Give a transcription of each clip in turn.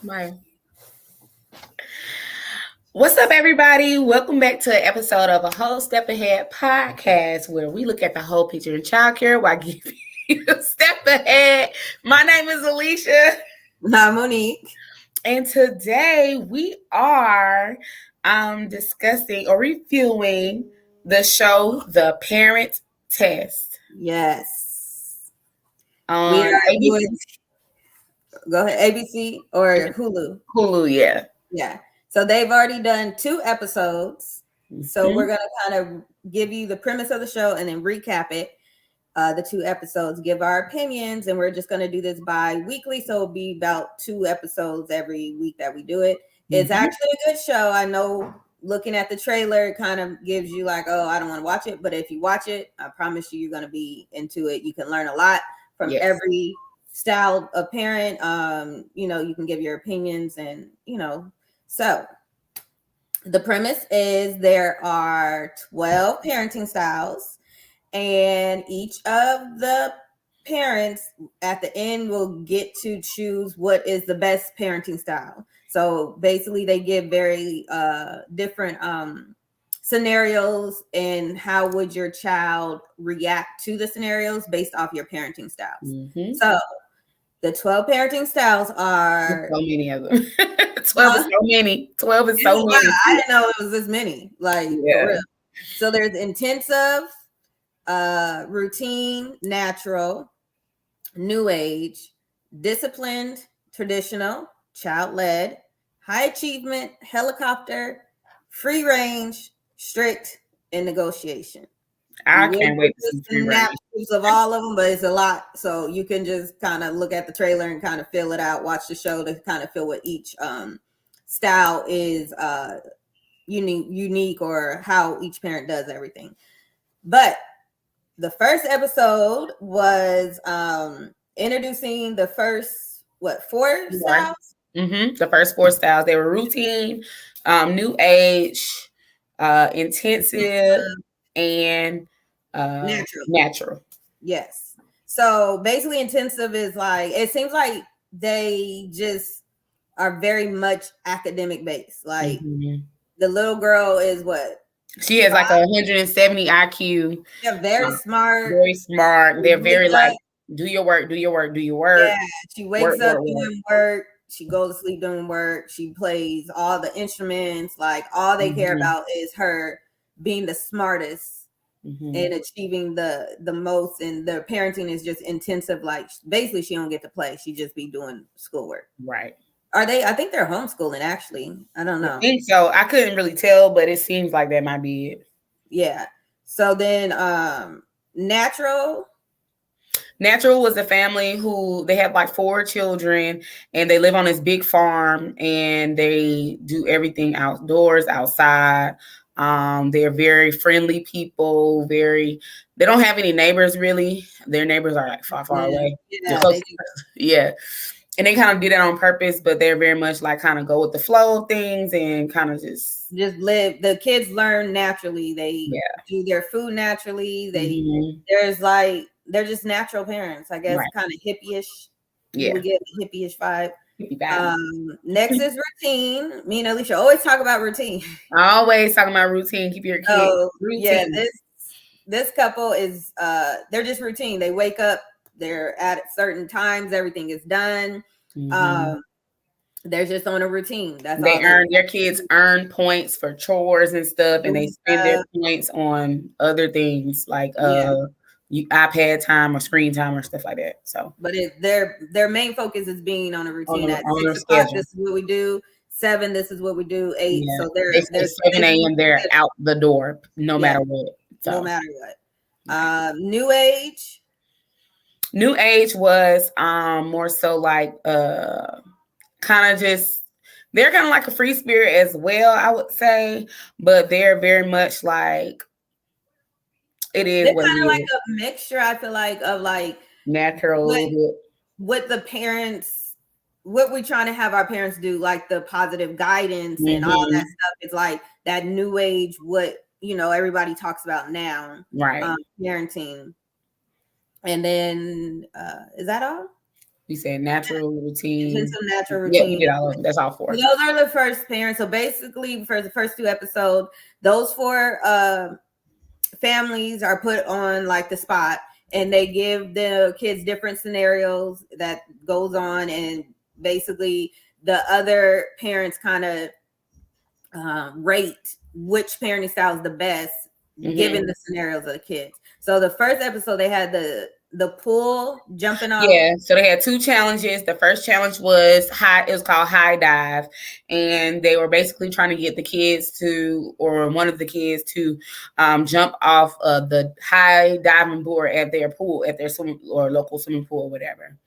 My. What's up, everybody? Welcome back to an episode of a Whole Step Ahead podcast where we look at the whole picture in childcare while giving you a step ahead. My name is Alicia. Hi, Monique. And today we are discussing or reviewing the show The Parent Test Yes. We on are ABC. doing, go ahead, ABC or Hulu. Hulu, yeah. Yeah. So they've already done 2 episodes. So we're going to kind of give you the premise of the show and then recap it. The 2 episodes, give our opinions, and we're just going to do this bi-weekly. So it'll be about 2 episodes every week that we do it. It's actually a good show. I know looking at the trailer, it kind of gives you like, oh, I don't want to watch it. But if you watch it, I promise you, you're going to be into it. You can learn a lot from every style of parent. You can give your opinions and, so the premise is there are 12 parenting styles. And each of the parents at the end will get to choose what is the best parenting style. So basically, they give very different scenarios and how would your child react to the scenarios based off your parenting styles. So the 12 parenting styles are... So many of them. 12 is so many. 12 is so many. I didn't know it was this many. For real. So there's intensive, routine, natural, new age, disciplined, traditional, child-led, high achievement, helicopter, free range, strict, and negotiation. I can't wait to see free range of all of them, but it's a lot. So you can just kind of look at the trailer and kind of fill it out, watch the show to kind of feel what each style is unique or how each parent does everything. But the first episode was introducing the first, 4 styles? The first 4 styles. They were routine, new age, intensive, and natural. Yes. So basically intensive is like, it seems like they just are very much academic based. Like the little girl is what? She has like 170 IQ. They're very smart. Very smart. They're very like, do your work. Yeah, she wakes up doing work. She goes to sleep doing work. She plays all the instruments. Like all they care about is her being the smartest and achieving the most. And their parenting is just intensive. Like basically she don't get to play. She just be doing schoolwork. Right. Are they? I think they're homeschooling actually. I don't know. I think so. I couldn't really tell, but it seems like that might be it. Yeah. So then natural was a family who they have like 4 children and they live on this big farm and they do everything outdoors, outside. They're very friendly people, they don't have any neighbors really. Their neighbors are like far away. Yeah. And they kind of do that on purpose, but they're very much like kind of go with the flow of things and kind of just live. The kids learn naturally. They do their food naturally. They're just natural parents, I guess, kind of hippie-ish. You would get a hippie-ish vibe. Next is routine. Me and Alicia always talk about routine. Always talking about routine. Keep your kids routine. Yeah, this couple is they're just routine. They wake up, they're at certain times, everything is done. They're just on a routine. That's all. Their kids earn points for chores and stuff, and they spend their points on other things like iPad time or screen time or stuff like that. So, but their main focus is being on a routine. At 6 o'clock, this is what we do. 7, this is what we do. 8, so they're 7 a.m. They're out the door, no matter what. So. No matter what. New age. New age was more so like kind of just, they're kind of like a free spirit as well, I would say, but they're very much like, it is they're kind of like a mixture, I feel like, of like natural, what the parents, what we're trying to have our parents do, like the positive guidance and all that stuff. It's like that new age, what everybody talks about now, right? Parenting. And then is that all? We said natural routine. Intensive natural Yeah, we routine. did all of them. That's all 4. So those are the first parents. So basically, for the first 2 episodes, those 4 families are put on like the spot, and they give the kids different scenarios that goes on, and basically the other parents kind of rate which parenting style is the best, given the scenarios of the kids. So the first episode, they had the pool jumping off. Yeah, so they had 2 challenges. The first challenge was high. It was called high dive, and they were basically trying to get the kids to, or one of the kids to, jump off the high diving board at their pool, at their swimming or local swimming pool, or whatever.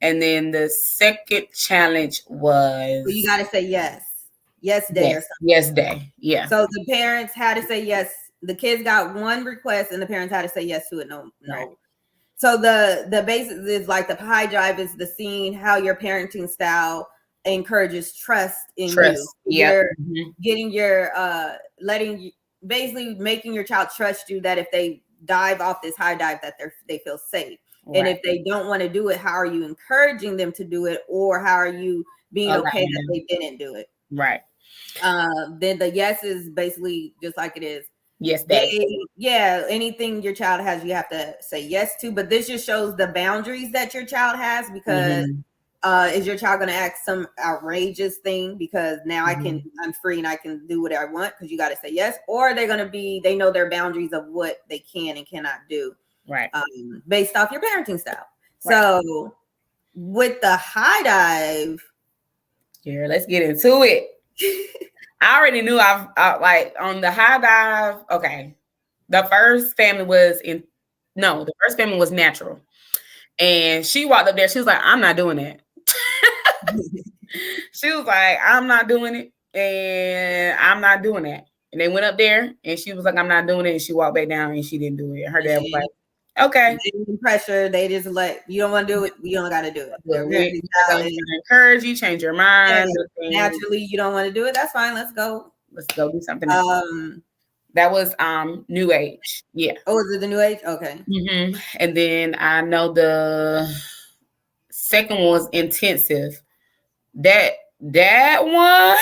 And then the second challenge was, you got to say yes day or something. Yes day. Yeah. So the parents had to say yes. The kids got one request, and the parents had to say yes to it. No. Right. So the basis is like the high drive is the scene, how your parenting style encourages trust in you. You're getting your basically making your child trust you, that if they dive off this high dive, that they feel safe. Right. And if they don't want to do it, how are you encouraging them to do it, or how are you being okay that they didn't do it? Right. Then the yes is basically just like it is. Yes, anything your child has, you have to say yes to. But this just shows the boundaries that your child has, because is your child going to act some outrageous thing because now I'm free and I can do what I want, because you got to say yes, or they're going to they know their boundaries of what they can and cannot do, right? Based off your parenting style. Right. So with the high dive, here, let's get into it. I already knew I like on the high dive. Okay. The first family was natural. And she walked up there. She was like, I'm not doing that. She was like, I'm not doing it. And I'm not doing that. And they went up there and she was like, I'm not doing it. And she walked back down and she didn't do it. Her dad was like, okay. Pressure. They just you don't want to do it. You don't got to do it. They encourage you, change your mind. Naturally, you don't want to do it. That's fine. Let's go do something else. That was New Age. Yeah. Oh, is it the New Age? Okay. And then I know the second one was intensive. That one.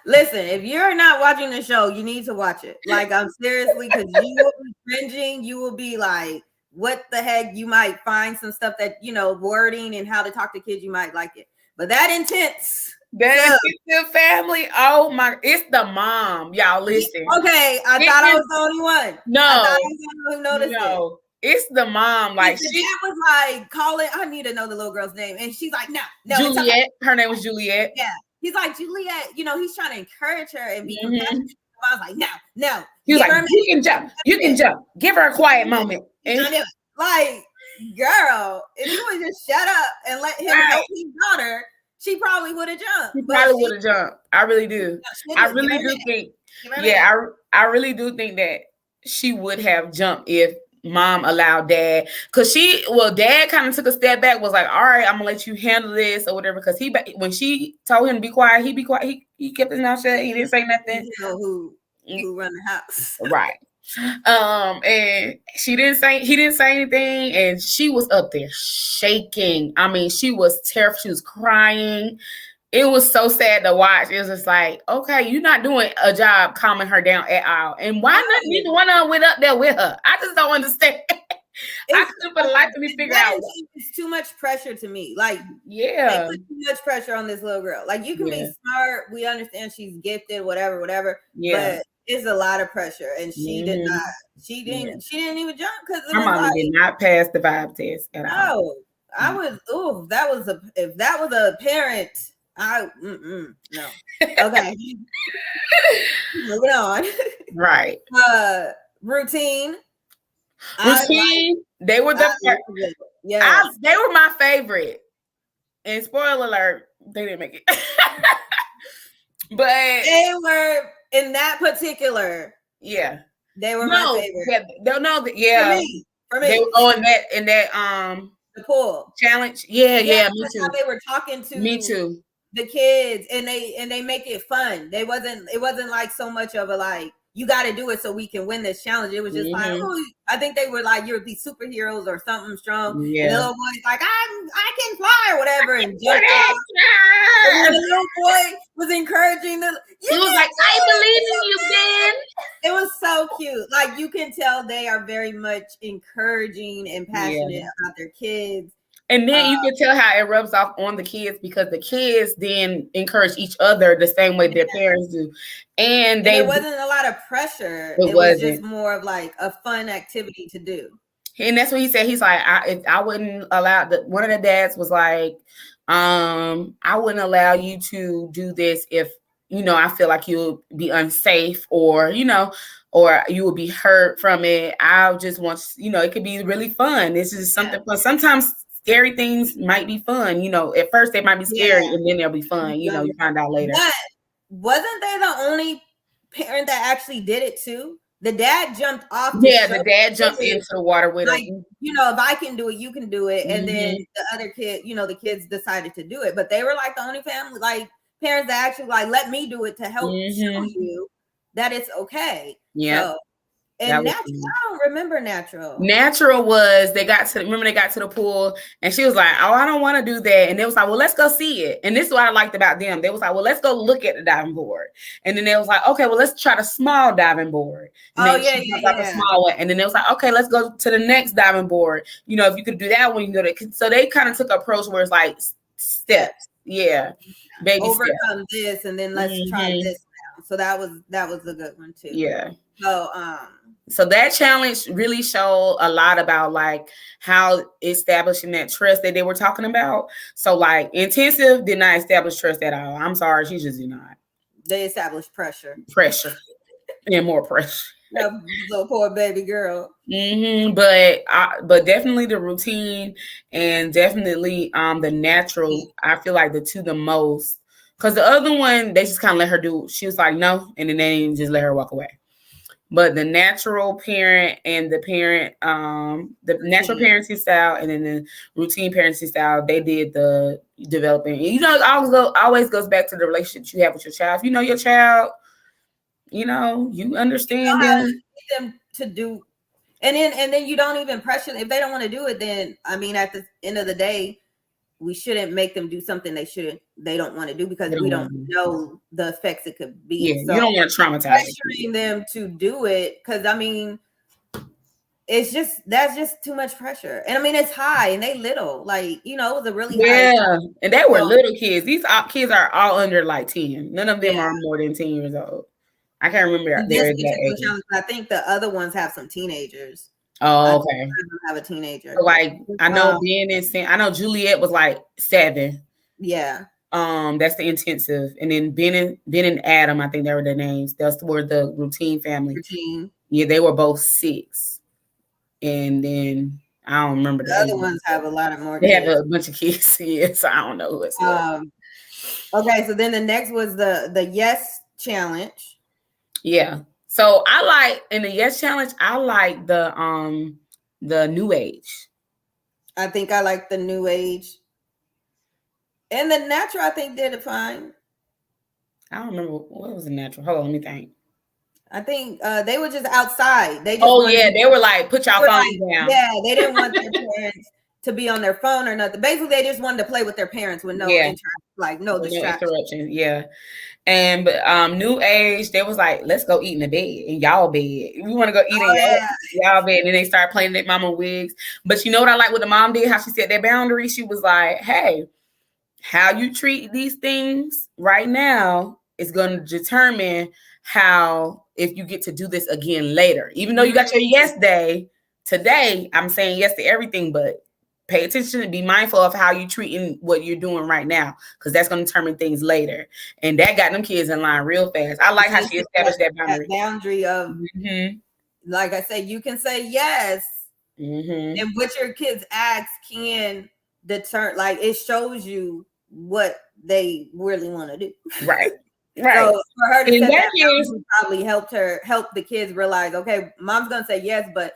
Listen, if you're not watching the show, you need to watch it. Like, I'm seriously, because you will be cringing. You will be like, what the heck? You might find some stuff that, wording and how to talk to kids, you might like it. But that intense. That intensive family. Oh my, it's the mom. Y'all listen. Okay, I thought I was the only one. No. I thought I was the only one who noticed it. It's the mom. Like, she was like, calling, I need to know the little girl's name. And she's like, no. Juliet. Okay. Her name was Juliet. Yeah. He's like, Juliet, he's trying to encourage her and be compassionate. I was like, no. He was like, you can jump. You can jump. Give her a quiet moment. And like, girl, if you would just shut up and let him help his daughter, she probably would have jumped. She probably would have jumped. I really do. I really do think. Yeah, I really do think that she would have jumped if mom allowed dad, because dad kind of took a step back, was like, all right, I'm gonna let you handle this or whatever, because when she told him to be quiet, he be quiet. He kept his mouth shut. He didn't say nothing. Who run the house, right? And he didn't say anything, and she was up there shaking. I mean, she was terrified. She was crying. It was so sad to watch. It was just like, okay, you're not doing a job calming her down at all. And why not neither one of them went up there with her? I just don't understand. I couldn't for the life of me figure out. It's too much pressure to me. Like, yeah, they put too much pressure on this little girl. Like, you can be smart. We understand she's gifted, whatever. Yeah. But it's a lot of pressure. And she did not. She didn't even jump because her mom did not pass the vibe test at all. I was. If that was a parent. No. Okay. Moving on. Right. Routine. They were they were my favorite. And spoiler alert, they didn't make it. But they were in that particular. Yeah. They were my favorite. For me. They were in that the pool challenge. Yeah, me too. How they were talking to me too. The kids, and they make it fun. It wasn't like so much of a like, you got to do it so we can win this challenge. It was just like, oh, I think they were like, you're these superheroes or something strong. Yeah. And the little boy's like, I can fly or whatever, and jumped off. And the little boy was encouraging he was like, I believe in you, Ben. It was so cute. Like, you can tell they are very much encouraging and passionate about their kids. And then you can tell how it rubs off on the kids, because the kids then encourage each other the same way their parents do. And there wasn't a lot of pressure. It was just more of like a fun activity to do. And that's what he said. He's like, I wouldn't allow one of the dads was like, I wouldn't allow you to do this if, I feel like you'll be unsafe, or, or you will be hurt from it. I just want, it could be really fun. This is something fun. Sometimes scary things might be fun. At first they might be scary, and then they'll be fun. You find out later. But wasn't they the only parent that actually did it too? The dad jumped off. The dad jumped into the water with him. If I can do it, you can do it. And then the other kid, the kids decided to do it. But they were like the only family, like parents that actually like, let me do it to help show you that it's okay. Yeah. So, and Natural, I don't remember Natural. Natural was, they got to the pool, and she was like, oh, I don't want to do that. And they was like, well, let's go see it. And this is what I liked about them. They was like, well, let's go look at the diving board. And then they was like, okay, well, let's try the small diving board. And the small one. And then they was like, okay, let's go to the next diving board. If you could do that one, you can go to. So they kind of took an approach where it's like steps. Yeah. Baby overcome this, and then let's try this now. So that was a good one too. Yeah. So that challenge really showed a lot about like how establishing that trust that they were talking about. So like intensive did not establish trust at all. I'm sorry, she just did not. They established pressure and more pressure. That little poor baby girl. But definitely the routine, and definitely the natural. I feel like the two the most, because the other one they just kind of let her do. She was like no, and then they just let her walk away. But the natural parent and the parent, the natural parenting style, and then the routine parenting style, they did the developing. And, it always goes back to the relationship you have with your child. If you know your child, you understand them to do, and then you don't even pressure if they don't want to do it. Then at the end of the day, we shouldn't make them do something they don't want to do, because we don't know the effects it could be. Yeah, so you don't want to traumatize them to do it, because that's just too much pressure. And it's high, and they little, it was a really high. And they were little kids. These kids are all under like 10. None of them are more than 10 years old. I can't remember their exact age. I think the other ones have some teenagers. Oh, okay. I don't have a teenager. So like I know I know Juliet was like 7. Yeah. That's the intensive, and then Ben and Adam, I think they were their names. Those were the routine family. Yeah, they were both 6, and then I don't remember the other ones have a lot of more. They have a bunch of kids. Yeah, so I don't know who it's. Okay, so then the next was the Yes Challenge. Yeah. So I like in the Yes Challenge, I like the New Age. I think I like the New Age. And the Natural, I think, did it fine. I don't remember what was the Natural. Hold on, let me think. I think they were just outside. They were like, put y'all phones down. Yeah, they didn't want their parents to be on their phone or nothing. Basically, they just wanted to play with their parents with no distraction. Yeah. And New Age, they was like, let's go eat in the bed, in y'all bed. We want to go eat in y'all bed. And then they started playing their mama wigs. But you know what I like what the mom did, how she set their boundaries? She was like, hey, how you treat these things right now is going to determine if you get to do this again later. Even though you got your yes day, today I'm saying yes to everything, but pay attention and be mindful of how you're treating what you're doing right now, because that's going to determine things later. And that got them kids in line real fast. I like how she established that boundary. That boundary of, like I said, you can say yes, and what your kids ask can deter. Like it shows you what they really want to do. Right. So for her to say that probably help the kids realize, okay, mom's gonna say yes, but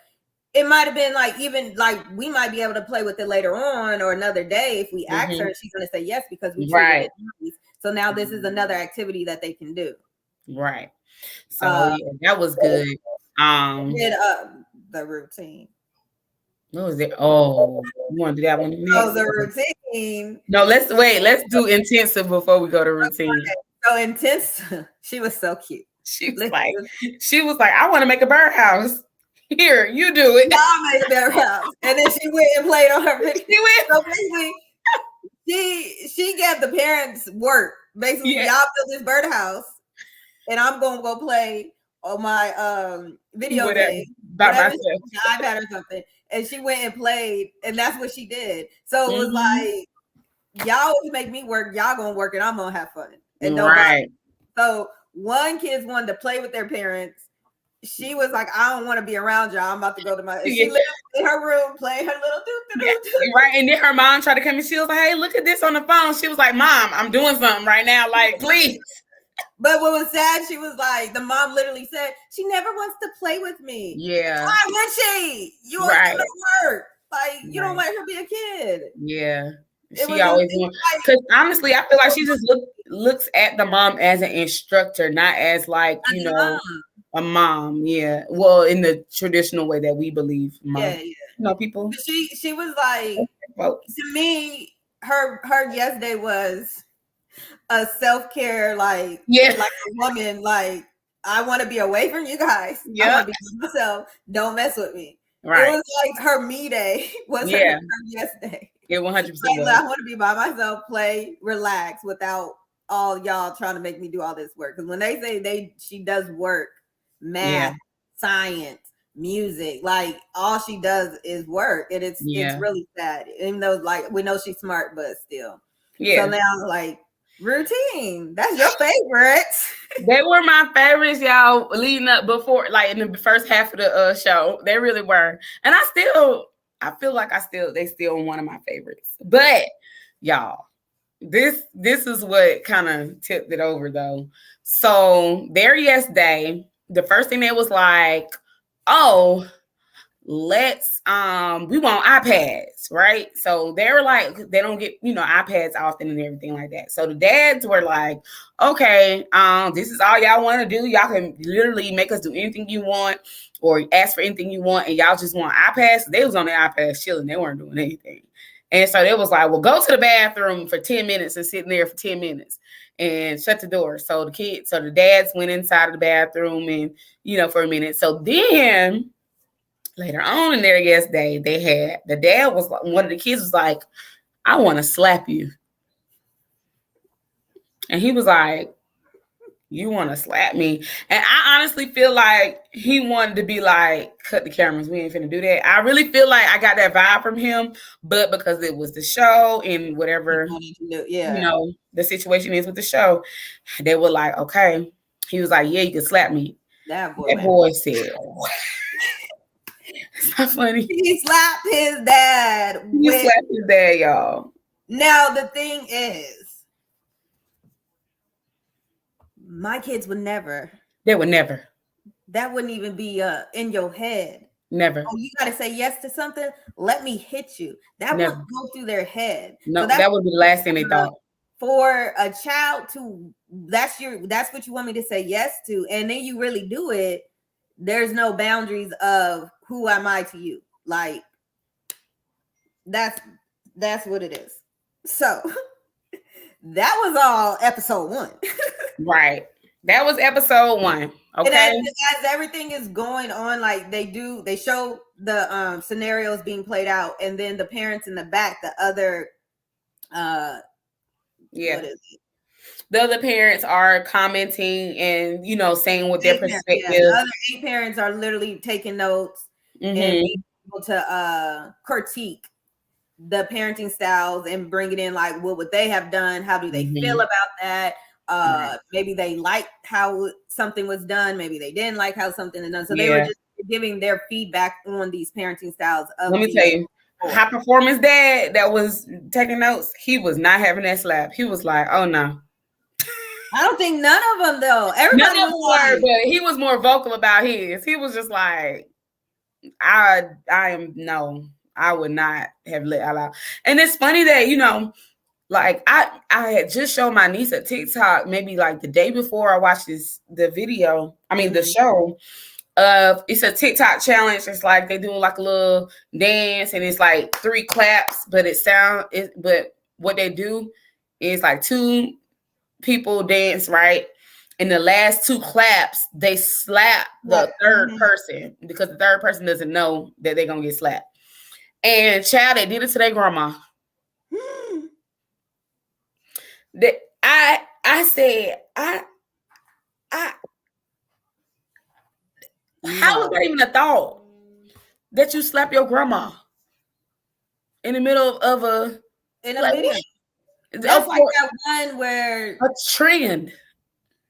it might have been like, even like we might be able to play with it later on or another day if we ask her, and she's going to say yes because we treated it nice. So now this is another activity that they can do. Right. So yeah, that was good. Did the routine. What was it? Oh, you want to do that one next? Oh, the routine. No, let's wait. Let's do intensive before we go to routine. Okay. So intense. She was so cute. She was like, I want to make a birdhouse. Here, you do it. I'll make a birdhouse. And then she went and played on her video. So basically, she gave the parents work. Basically, y'all build this birdhouse, and I'm gonna go play on my video game, by myself, iPad or something. And she went and played, and that's what she did. So it was like, y'all always make me work, y'all gonna work, and I'm gonna have fun. And nobody. So one kid wanted to play with their parents. She was like, I don't want to be around y'all. I'm about to go to my. She lived in her room playing her little right. And then her mom tried to come and she was like, hey, look at this on the phone. She was like, Mom, I'm doing something right now. Like, please. But what was sad, she was like, the mom literally said, she never wants to play with me. Yeah. Why would she? You always gonna work. Like, you don't let her be a kid. Yeah. She always wants, because honestly, I feel like she just looks at the mom as an instructor, not as like, you know, a mom. Yeah. Well, in the traditional way that we believe. Mom. Yeah. You know, people. She was like, to me, her yes day was a self-care, like a woman, like, I want to be away from you guys. I want to be myself. Don't mess with me. Right. It was like her me day was her yes day. It 100% like, I want to be by myself, play, relax without all y'all trying to make me do all this work. Because when they say she does work, math, science, music, like all she does is work. And it's really sad. Even though like we know she's smart, but still. Yeah. So now like routine. That's your favorites. They were my favorites, y'all, leading up before, like in the first half of the show. They really were. And I feel like they still one of my favorites. But y'all, this is what kind of tipped it over though. So their yes day, the first thing they was like, oh, let's we want iPads, right? So they were like, they don't get, you know, iPads often and everything like that. So the dads were like, okay, this is all y'all want to do. Y'all can literally make us do anything you want or ask for anything you want, and y'all just want iPads. They was on their iPads chilling, they weren't doing anything. And so they was like, well, go to the bathroom for 10 minutes and sit there for 10 minutes and shut the door. So the dads went inside of the bathroom and, you know, for a minute. So then later on in their yes day, the dad was like, one of the kids was like, I want to slap you. And he was like, you want to slap me? And I honestly feel like he wanted to be like, cut the cameras, we ain't finna do that. I really feel like I got that vibe from him, but because it was the show and whatever, you know, the situation is with the show, they were like, okay. He was like, yeah, you can slap me. That boy said, it's not funny. He slapped his dad. He slapped his dad, y'all. Now, the thing is, my kids would never. They would never. That wouldn't even be in your head. Never. Oh, you got to say yes to something? Let me hit you. That wouldn't go through their head. No, so that would be the last thing they thought. For a child to, that's what you want me to say yes to. And then you really do it. There's no boundaries of who am I to you. Like, that's what it is. So that was all episode 1. Right. That was episode 1. Okay. And as everything is going on, like they show the scenarios being played out, and then the parents in the back, the other what is it? The other parents are commenting and, you know, saying what their perspective. The other 8 parents are literally taking notes and being able to critique the parenting styles and bring it in, like, what would they have done? How do they feel about that? Maybe they liked how something was done. Maybe they didn't like how something was done. So they were just giving their feedback on these parenting styles. Let me tell you, high performance dad that was taking notes, he was not having that slap. He was like, oh no. I don't think none of them though. Everybody was but he was more vocal about his. He was just like, I would not have let out. And it's funny that, you know, like I had just showed my niece a TikTok maybe like the day before I watched the video. I mean the show. It's a TikTok challenge. It's like they doing like a little dance, and it's like 3 claps, but but what they do is like 2 people dance, right? In the last 2 claps, they slap the third person because the third person doesn't know that they're gonna get slapped. And child, they did it to their grandma. That I said, how is that even a thought that you slap your grandma in the middle of a video? That's like that one where a trend.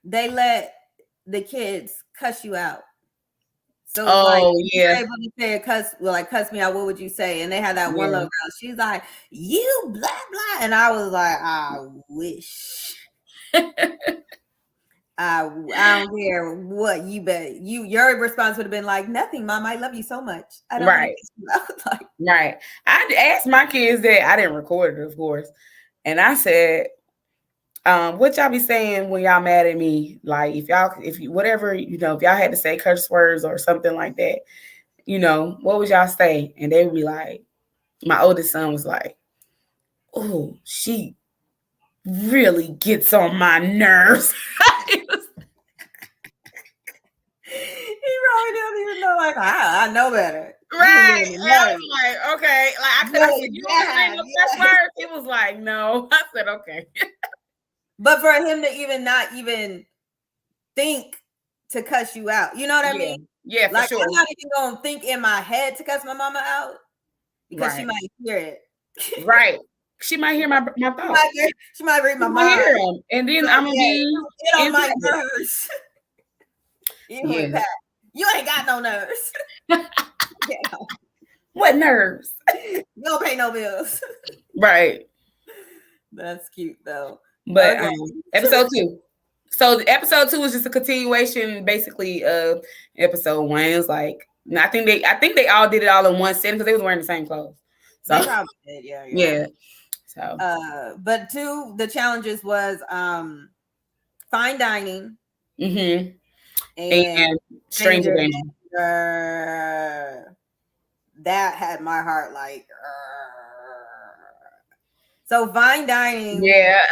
They let the kids cuss you out. So you're able to say cuss me out, what would you say? And they had that one little girl. She's like, you blah blah. And I was like, I wish. I don't care what you bet. Your response would have been like, nothing, Mom. I love you so much. I don't right. Right. I asked my kids that. I didn't record it, of course. And I said, what y'all be saying when y'all mad at me? Like if you whatever, if y'all had to say curse words or something like that, what would y'all say? And they would be like, my oldest son was like, oh, she really gets on my nerves. He probably doesn't even know, like, I know better. Right. I was like, okay. Like I could have said, you don't say no curse words. He was like, no. I said, okay. But for him to not even think to cuss you out, you know what I mean? Yeah, like for sure. I'm not even gonna think in my head to cuss my mama out because she might hear it. Right. She might hear my thoughts. She might read my mind. Hear them. And then I'm gonna be on my nerves. You ain't got no nerves. What nerves? You don't pay no bills. Right. That's cute though. But episode 2. So the episode 2 was just a continuation, basically, of episode 1. It was like, I think they all did it all in one setting because they was wearing the same clothes. So they probably did, yeah. So but 2, the challenges was fine dining. And stranger danger. That had my heart like. So fine dining. Yeah.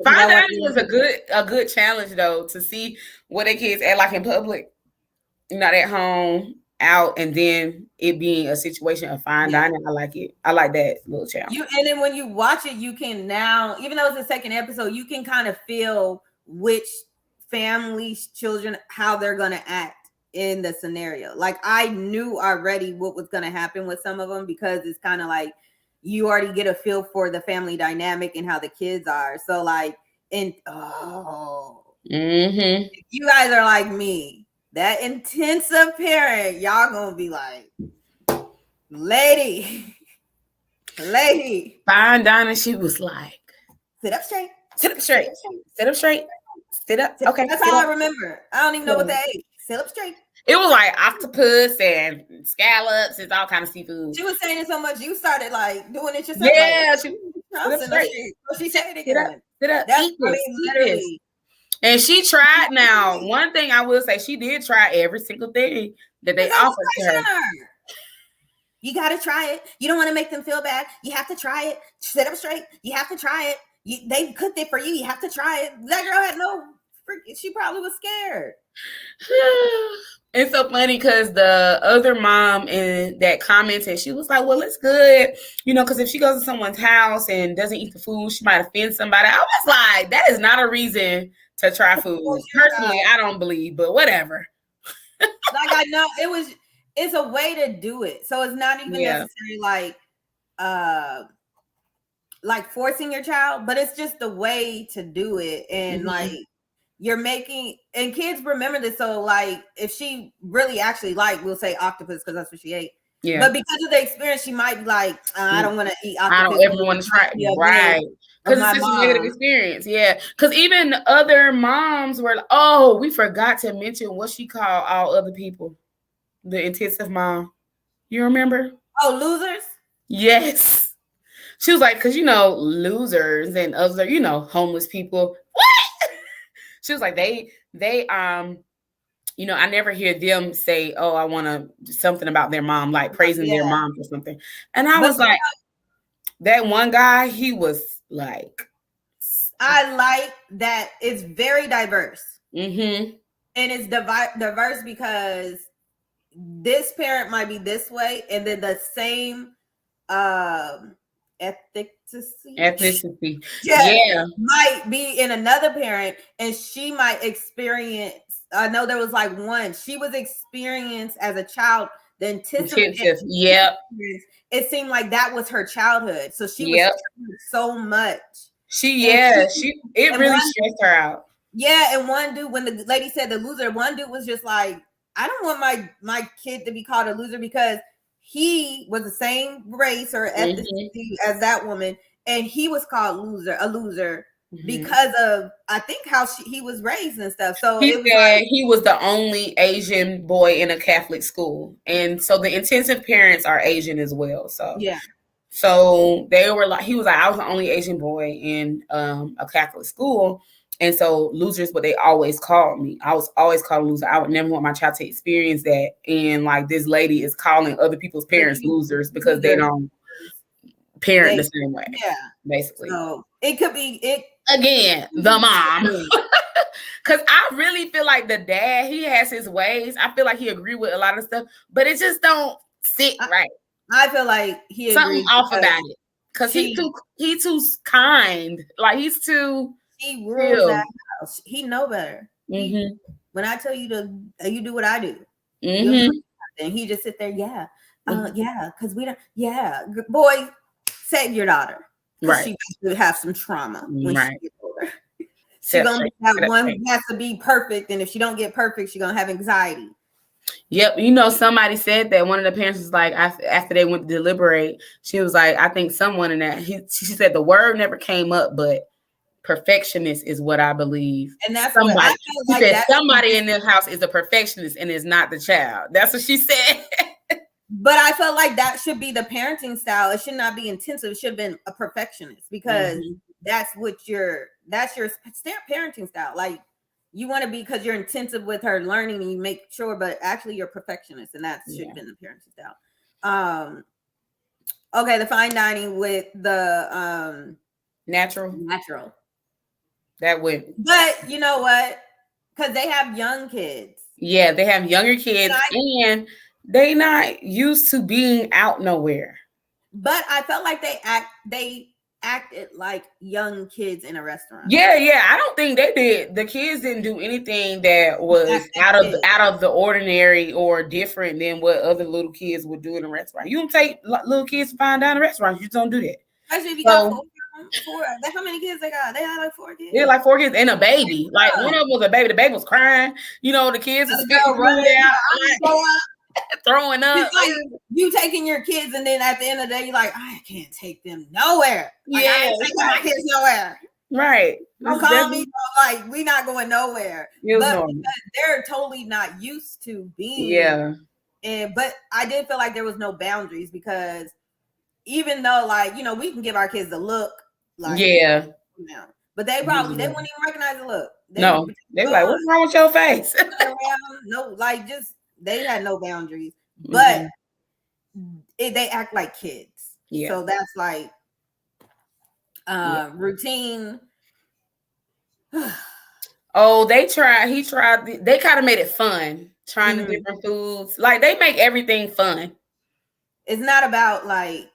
Fine dining was a good challenge though, to see what their kids act like in public, not at home, out, and then it being a situation of fine dining. I like it. I like that little challenge. And then when you watch it, you can now, even though it's the second episode, you can kind of feel which families, children, how they're gonna act in the scenario. Like I knew already what was gonna happen with some of them because it's kind of like you already get a feel for the family dynamic and how the kids are. So like, if you guys are like me, that intensive parent, y'all gonna be like, lady. Fine dining, she was like, sit up straight. Sit up straight. Sit up straight. Sit up. Okay. That's all I remember. I don't even know what they ate. Sit up straight. It was like octopus and scallops and all kind of seafood. She was saying it so much, you started like doing it yourself. Yeah, she said it again. Sit up. That's literally. And she tried. Now, one thing I will say, she did try every single thing that they offered to her. You got to try it. You don't want to make them feel bad. You have to try it. Sit up straight. You have to try it. They cooked it for you. You have to try it. That girl had she probably was scared. It's so funny because the other mom in that commented, she was like, well, it's good, because if she goes to someone's house and doesn't eat the food, she might offend somebody. I was like, that is not a reason to try food. Personally, I don't believe, but whatever. Like I know it's a way to do it. So it's not even necessarily like forcing your child, but it's just the way to do it. And like you're making, and kids remember this. So like if she really actually we'll say octopus because that's what she ate. Yeah. But because of the experience, she might be like, I don't want to eat octopus. I don't ever want to try it. Right. Because it's such a negative experience. Yeah. Because even other moms were like, oh, we forgot to mention what she called all other people. The intensive mom. You remember? Oh, losers? Yes. She was like, because, losers and other, homeless people. What? She was like, they I never hear them say, oh, I want to something about their mom, like praising their mom or something. And I was like, that one guy, he was like, I like that it's very diverse. Mm-hmm. And it's diverse because this parent might be this way, and then the same ethnicity might be in another parent, and she might experience. I know there was like one, she was experienced as a child, the intensive. Yep. It seemed like that was her childhood. So she was so much. It really stressed her out. Yeah, and one dude, when the lady said the loser, one dude was just like, I don't want my kid to be called a loser because he was the same race or ethnicity as that woman, and he was called a loser because of, I think, how he was raised and stuff. So he said he was the only Asian boy in a Catholic school, and so the intensive parents are Asian as well. So so they were like, he was like, I was the only Asian boy in a Catholic school. And so losers, what they always called me. I was always called a loser. I would never want my child to experience that. And like this lady is calling other people's parents losers because they don't parent the same way. Yeah. Basically. So it could be the mom. Because I really feel like the dad, he has his ways. I feel like he agree with a lot of stuff, but it just don't sit right. I feel like he something off about it. Because he too kind. Like he's too. He rules that house. He know better. Mm-hmm. When I tell you you do what I do. Mm-hmm. And he just sit there, because we don't, boy, save your daughter. Right. She will have some trauma when she gets older. She's gonna be that one who has to be perfect, and if she don't get perfect, she's gonna have anxiety. Yep. Somebody said that one of the parents was like, after they went to deliberate, she was like, I think someone in that, she said the word never came up, but perfectionist is what I believe. And that's somebody, what I feel like said somebody in this house is a perfectionist and is not the child. That's what she said. But I felt like that should be the parenting style. It should not be intensive. It should have been a perfectionist because that's your parenting style. Like you want to be, because you're intensive with her learning and you make sure, but actually you're a perfectionist, and that should have been the parenting style. Okay, the fine dining with the natural. That would. But you know what? Because they have young kids. Yeah, they have younger kids, and they not used to being out nowhere. But I felt like they acted like young kids in a restaurant. Yeah. I don't think they did. The kids didn't do anything that was out of the ordinary or different than what other little kids would do in a restaurant. You don't take little kids to find down a restaurant. You just don't do that. Especially if you got four. How many kids they got? They had like 4 kids. Yeah, like 4 kids and a baby. Like one of them was a baby. The baby was crying. The kids was running out, throwing up. Like, you taking your kids, and then at the end of the day, you're like, I can't take them nowhere. Like, I can't take my kids nowhere. Right. Don't call me. Like, we not going nowhere. But they're totally not used to being. Yeah. But I did feel like there was no boundaries, because even though, like, we can give our kids the look. Like, but they probably they wouldn't even recognize the look. They're like, what's wrong with your face? No, like, just they had no boundaries, but they act like kids. Yeah. So that's like routine. Oh, he tried. They kind of made it fun, trying the different foods. Like, they make everything fun. It's not about like.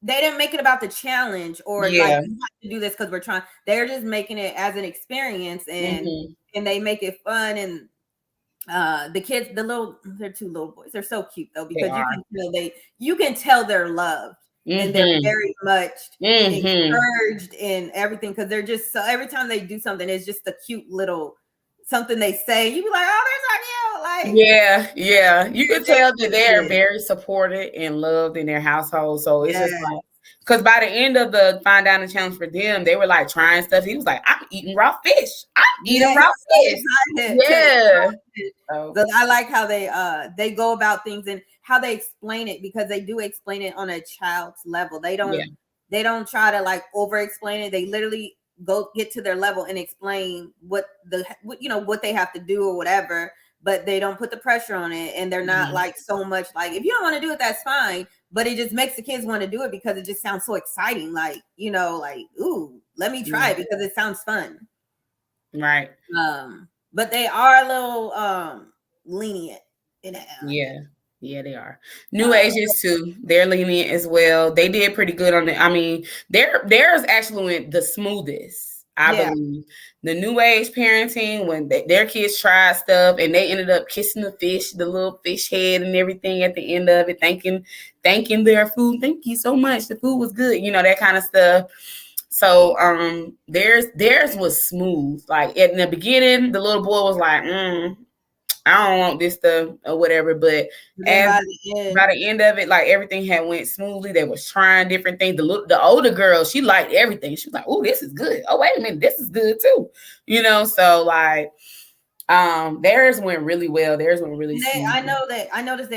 They didn't make it about the challenge or like, you have to do this because we're trying. They're just making it as an experience, and they make it fun. And the kids, they're 2 little boys. They're so cute though, because you can tell they're loved, and they're very much encouraged in everything, because they're just so, every time they do something, it's just a cute little something they say. You be like, oh, they're so cute. Like, you can tell that they're very supported and loved in their household. So it's just like, Because by the end of the Fine Dining Challenge for them, they were like trying stuff. He was like, I'm eating raw fish. I'm eating raw fish. Yeah. So I like how they go about things and how they explain it, because they do explain it on a child's level. They don't try to like over explain it. They literally get to their level and explain what they have to do or whatever, but they don't put the pressure on it, and they're not like so much like, if you don't want to do it, that's fine, but it just makes the kids want to do it because it just sounds so exciting, like, like, ooh, let me try it because it sounds fun, right? But they are a little lenient in it. Yeah, they are. New Ages too. They're lenient as well. They did pretty good on it. I mean, theirs actually went the smoothest, I believe. The New Age parenting, when their kids tried stuff and they ended up kissing the fish, the little fish head and everything at the end of it, thanking their food. Thank you so much. The food was good. That kind of stuff. So theirs was smooth. Like in the beginning, the little boy was like, I don't want this stuff or whatever, but by the end of it, like everything had went smoothly. They was trying different things. The older girl, she liked everything. She was like, "Oh, this is good. Oh, wait a minute, this is good too." So like, theirs went really well. Theirs went really smooth. I noticed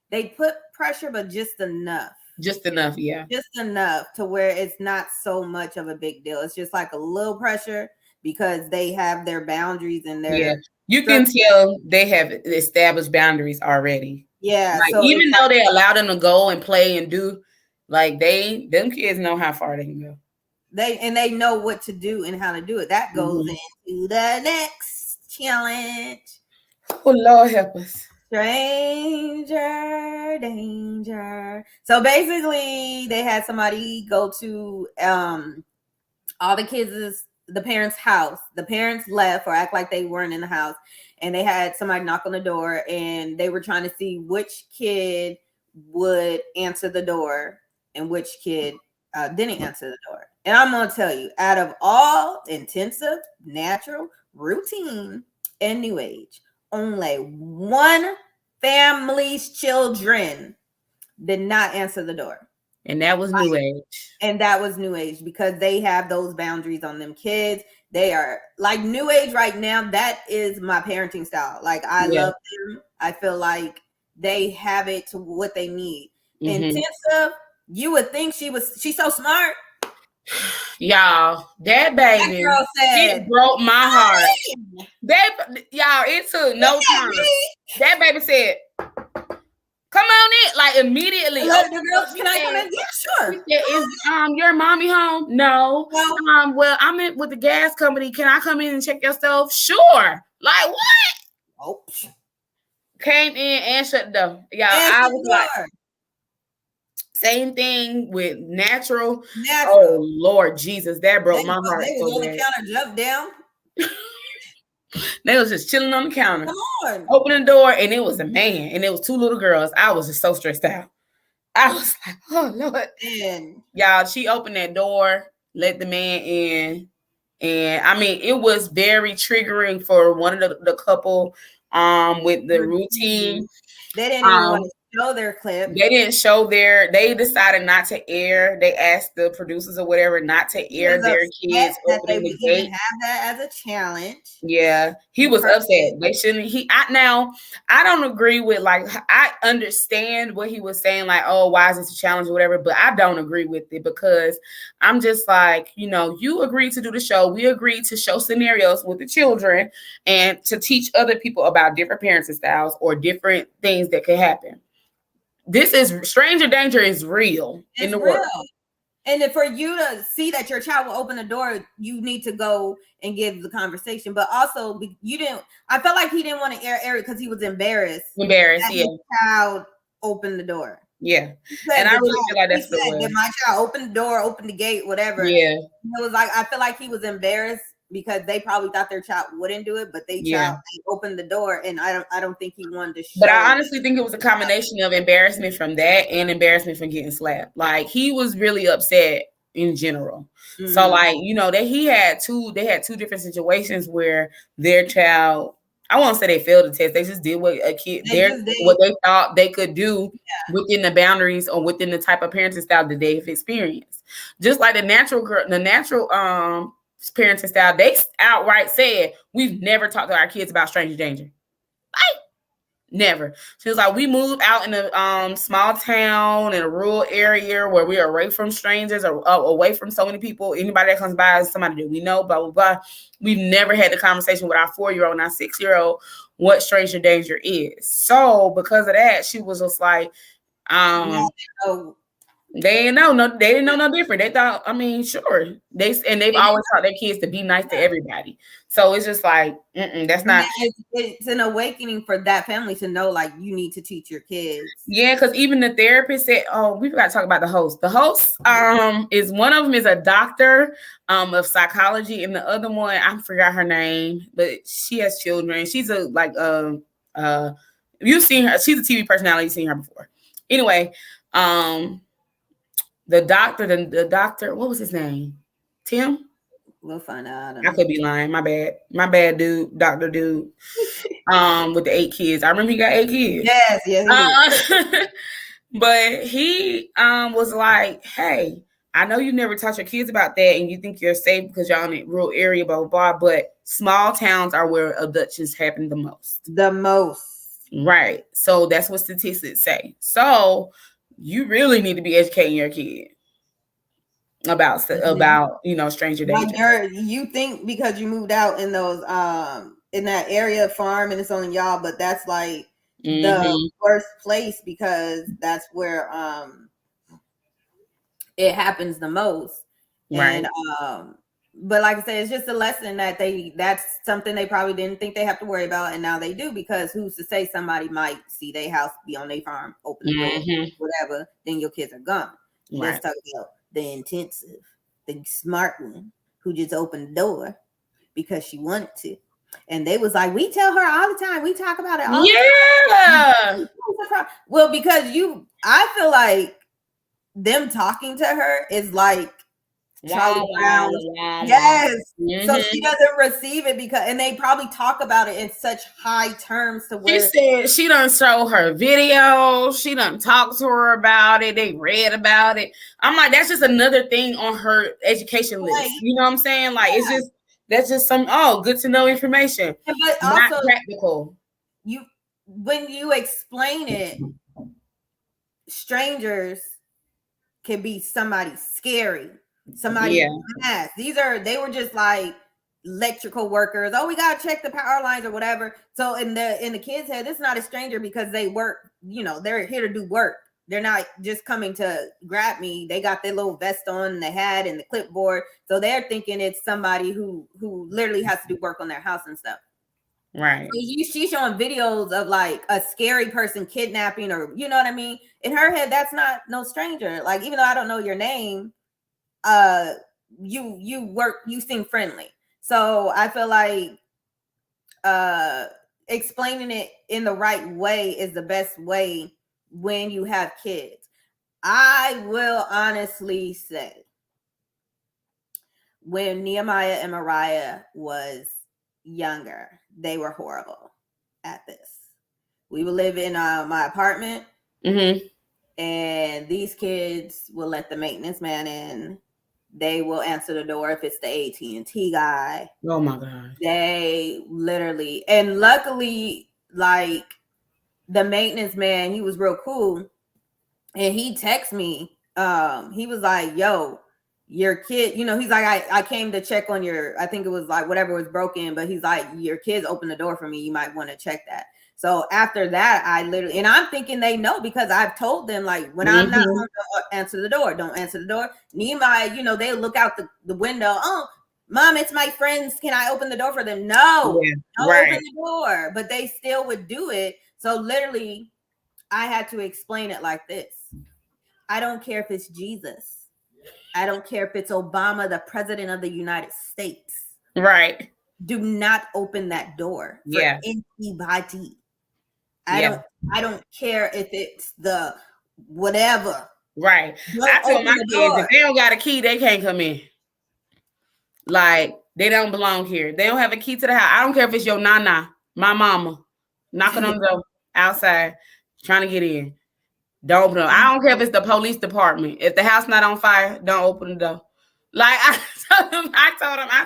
they put pressure, but just enough. Just enough, yeah. Just enough to where it's not so much of a big deal. It's just like a little pressure because they have their boundaries and their You can tell they have established boundaries already. Yeah. Like, so even though they allow them to go and play and do, like them kids know how far they can go. They know what to do and how to do it. That goes into the next challenge. Oh, Lord help us. Stranger danger. So basically, they had somebody go to all the kids' the parents' house. The parents left or act like they weren't in the house, and they had somebody knock on the door, and they were trying to see which kid would answer the door and which kid didn't answer the door. And I'm gonna tell you, out of all intensive, natural, routine, and new age, only one family's children did not answer the door. And that was new age. And that was new age because they have those boundaries on them kids. They are like new age right now. That is my parenting style. Like I love them. I feel like they have it to what they need. Intensive, you would think she's so smart. Y'all, that baby, that girl said, it broke my heart. It took no time. That baby said, "Come on in!" Like immediately. The girl, can I come in? Yeah, sure. Is your mommy home? No. Well, I'm in with the gas company. Can I come in and check your stuff? Sure. Like what? Oh. Came in and shut the door. Y'all, I was like. Same thing with natural. Oh Lord Jesus, that broke my heart. They was on the counter, jumped down. They was just chilling on the counter. Come on. Open the door, and it was a man, and it was two little girls. I was just so stressed out. I was like, oh Lord. Man. Y'all, she opened that door, let the man in. And I mean, it was very triggering for one of the couple with the routine. They didn't even want to show their clip. They didn't show they decided not to air. They asked the producers or whatever not to air their kids opening the gate. Have that as a challenge. Yeah, he was upset. They shouldn't. I don't agree with, like, I understand what he was saying, like, oh, why is this a challenge or whatever, but I don't agree with it because I'm just like, you agreed to do the show. We agreed to show scenarios with the children and to teach other people about different parenting styles or different things that could happen. This is stranger danger is real in the world. And for you to see that your child will open the door, you need to go and give the conversation. But also, I felt like he didn't want to air it because he was embarrassed. Yeah. His child opened the door. Yeah. And I really feel like that's the way. My child opened the door, opened the gate, whatever. Yeah. It was like, I feel like he was embarrassed because they probably thought their child wouldn't do it, but child opened the door, and I don't think he wanted to show. But I honestly think it was a combination of embarrassment from that and embarrassment from getting slapped. Like, he was really upset in general. Mm-hmm. So, like, they had two different situations where their child I won't say they failed the test. They just did what what they thought they could do within the boundaries or within the type of parenting style that they've experienced. Just like the natural parenting style, they outright said, we've never talked to our kids about stranger danger. Never. She was like, we moved out in a small town in a rural area where we are away from strangers or away from so many people. Anybody that comes by is somebody that we know, blah, blah, blah. We've never had the conversation with our 4-year-old and our 6-year-old what stranger danger is. So because of that, she was just like, they didn't know no different. They thought, I mean, sure. They've always taught their kids to be nice to everybody. So it's just like, that's not. It's an awakening for that family to know, like, you need to teach your kids. Yeah, because even the therapist said, oh, we forgot to talk about the host. The host is one of them is a doctor of psychology, and the other one, I forgot her name, but she has children. She's you've seen her. She's a TV personality. You've seen her before. Anyway, the doctor, what was his name? Tim? We'll find out. I could be lying. My bad, dude. Doctor dude. With the 8 kids. I remember he got 8 kids. Yes. But he was like, hey, I know you never taught your kids about that and you think you're safe because y'all in a rural area, blah, blah, blah. But small towns are where abductions happen the most. Right. So that's what statistics say. So you really need to be educating your kid about stranger danger. You think because you moved out in those in that area farm and it's only y'all, but that's like the worst place because that's where it happens the most. Right. And but like I said, it's just a lesson that that's something they probably didn't think they have to worry about, and now they do, because who's to say somebody might see their house be on their farm, open the door, whatever, then your kids are gone. Right. Let's talk about the intensive, the smart one who just opened the door because she wanted to. And they was like, we tell her all the time. We talk about it all the time. Well, because I feel like them talking to her is like Charlie Brown. Yes. So she doesn't receive it and they probably talk about it in such high terms to where she said she done show her video. She done talked to her about it. They read about it. I'm like, that's just another thing on her education list. Right. You know what I'm saying? Like, that's just some good to know information. But not also practical. When you explain it, strangers can be somebody scary. Somebody mad. They were just like electrical workers. Oh, we gotta check the power lines or whatever. So in the kids' head, it's not a stranger because they work, they're here to do work. They're not just coming to grab me. They got their little vest on and the hat and the clipboard. So they're thinking it's somebody who literally has to do work on their house and stuff. Right. So she's showing videos of like a scary person kidnapping, or you know what I mean? In her head, that's not no stranger. Like, even though I don't know your name, you seem friendly. So I feel like explaining it in the right way is the best way when you have kids. I will honestly say, when Nehemiah and Mariah was younger, they were horrible at this. We would live in my apartment, and these kids will let the maintenance man in. They will answer the door if it's the AT&T guy. Oh my God. They literally, and luckily, like, the maintenance man, he was real cool. And he texted me. He was like, yo, your kid, he's like, I came to check on I think it was like whatever was broken, but he's like, your kids opened the door for me. You might want to check that. So after that, and I'm thinking they know, because I've told them, like, when I'm not going to answer the door, don't answer the door. Nehemiah, they look out the window. Oh, Mom, it's my friends. Can I open the door for them? No, don't open the door. But they still would do it. So literally, I had to explain it like this. I don't care if it's Jesus. I don't care if it's Obama, the president of the United States. Right. Do not open that door for anybody. I don't care if it's the whatever. Right. I tell my kids, if they don't got a key, they can't come in. Like, they don't belong here. They don't have a key to the house. I don't care if it's your nana, My mama knocking on the door outside, trying to get in. Don't open it. I don't care if it's the police department. If the house not on fire, don't open the door. Like I